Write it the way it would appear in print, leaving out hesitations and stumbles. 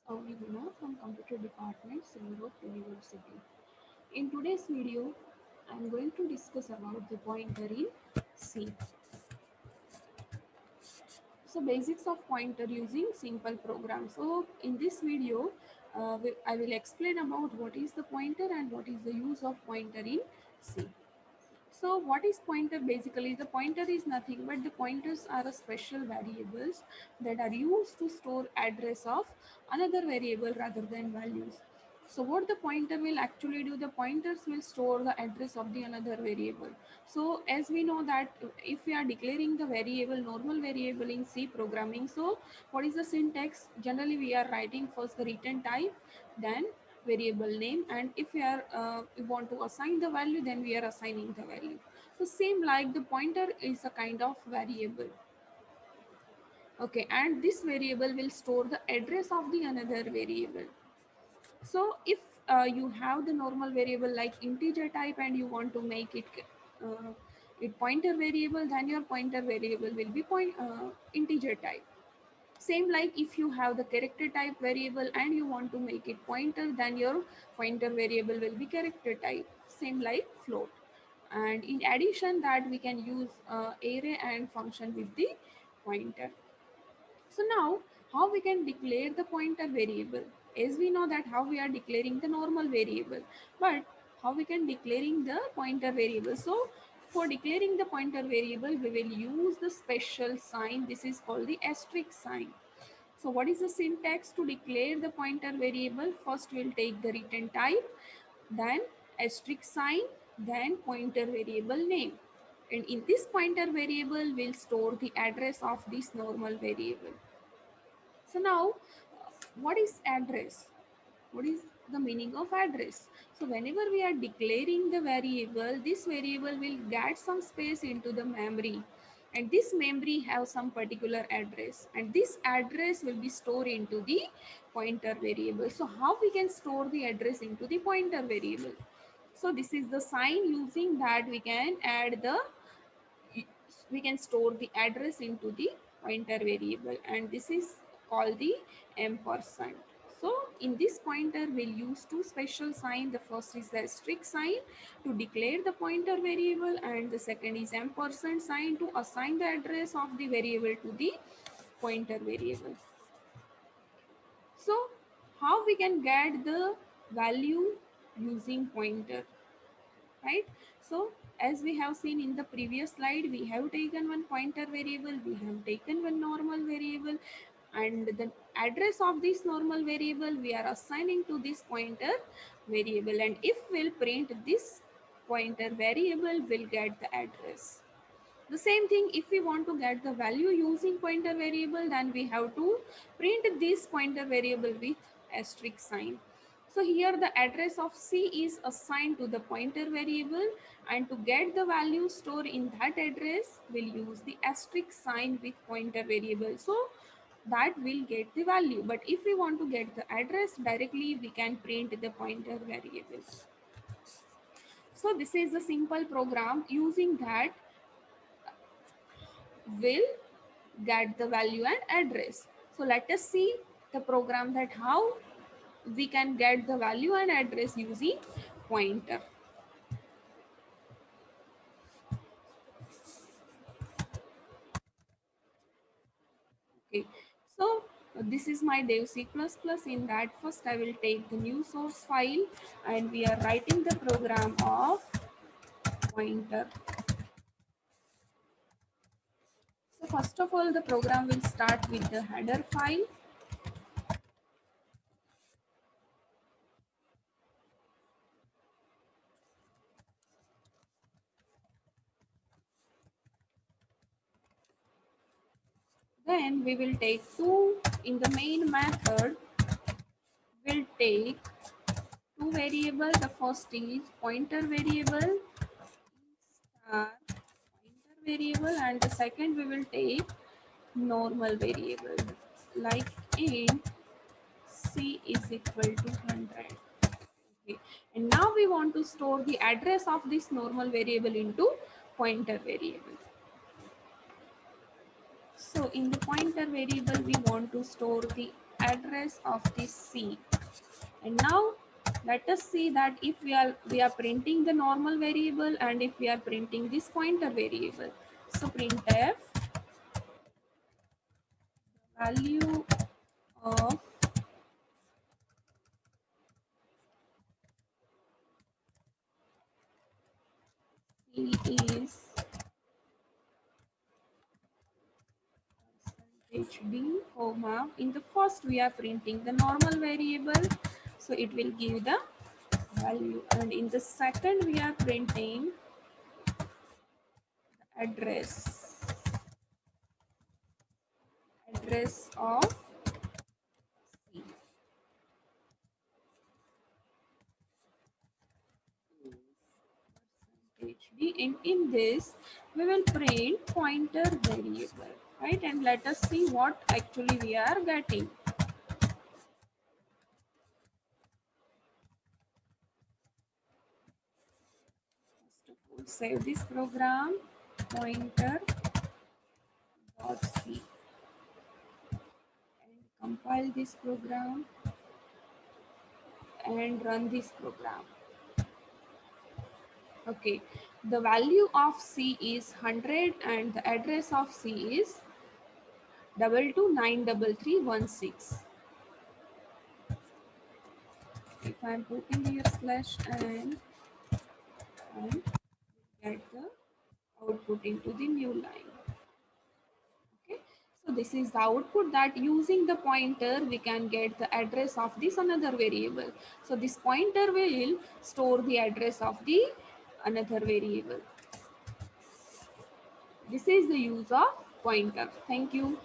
Auriguna from Computer Department, Silveroak University. In today's video, I am going to discuss about the pointer in C. So basics of pointer using simple program. So in this video, I will explain about what is the pointer and what is the use of pointer in C. So what is pointer? Basically, the pointer is nothing but the pointers are a special variables that are used to store address of another variable rather than values. So what the pointer will actually do, the pointers will store the address of the another variable. So as we know that if we are declaring the variable, normal variable in C programming, so what is the syntax? Generally we are writing first the return type, then variable name, and if we want to assign the value, then we are assigning the value. So same like the pointer is a kind of variable. Okay, and this variable will store the address of the another variable. So if you have the normal variable like integer type and you want to make uh, it pointer variable, then your pointer variable will be integer type. Same like if you have the character type variable and you want to make it pointer, then your pointer variable will be character type. Same like float. And in addition that we can use array and function with the pointer. So now how we can declare the pointer variable? As we know that how we are declaring the normal variable, but how we can declaring the pointer variable? So for declaring the pointer variable, we will use the special sign. This is called the asterisk sign. So what is the syntax to declare the pointer variable? First we'll take the return type, then asterisk sign, then pointer variable name. And in this pointer variable, we'll store the address of this normal variable. So now, what is address? What is the meaning of address? So whenever we are declaring the variable, this variable will get some space into the memory, and this memory have some particular address, and this address will be stored into the pointer variable. So how we can store the address into the pointer variable? So this is the sign using that we can store the address into the pointer variable, and this is called the ampersand. So in this pointer we'll use two special sign. The first is the asterisk sign to declare the pointer variable, and the second is ampersand sign to assign the address of the variable to the pointer variable. So how we can get the value using pointer, right? So as we have seen in the previous slide, we have taken one pointer variable, we have taken one normal variable, and the address of this normal variable we are assigning to this pointer variable, and if we'll print this pointer variable, we'll get the address. The same thing, if we want to get the value using pointer variable, then we have to print this pointer variable with asterisk sign. So here the address of C is assigned to the pointer variable, and to get the value stored in that address, we'll use the asterisk sign with pointer variable. So that will get the value. But if we want to get the address directly, we can print the pointer variable. So this is a simple program. Using that, will get the value and address. So let us see the program that how we can get the value and address using pointer. Okay, so this is my dev C++. In that, first I will take the new source file, and we are writing the program of pointer. So first of all, the program will start with the header file. Then we will take two in the main method. We'll take two variable. The first is pointer variable star pointer variable, and the second we will take normal variable like int c is equal to 100. Okay, and now we want to store the address of this normal variable into pointer variable. So in the pointer variable, we want to store the address of the C. And now let us see that if we are printing the normal variable and if we are printing this pointer variable. So printf value of C is %d, comma. In the first we are printing the normal variable, so it will give the value, and in the second we are printing the address of C. %d, and in this we will print pointer variable, right? And let us see what actually we are getting. First of all, save this program, pointer dot C, and compile this program and run this program. Okay, the value of C is 100 and the address of C is 2293316. If I am putting here slash and get the output into the new line. Okay, so this is the output, that using the pointer we can get the address of this another variable. So this pointer will store the address of the another variable. This is the use of pointer. Thank you.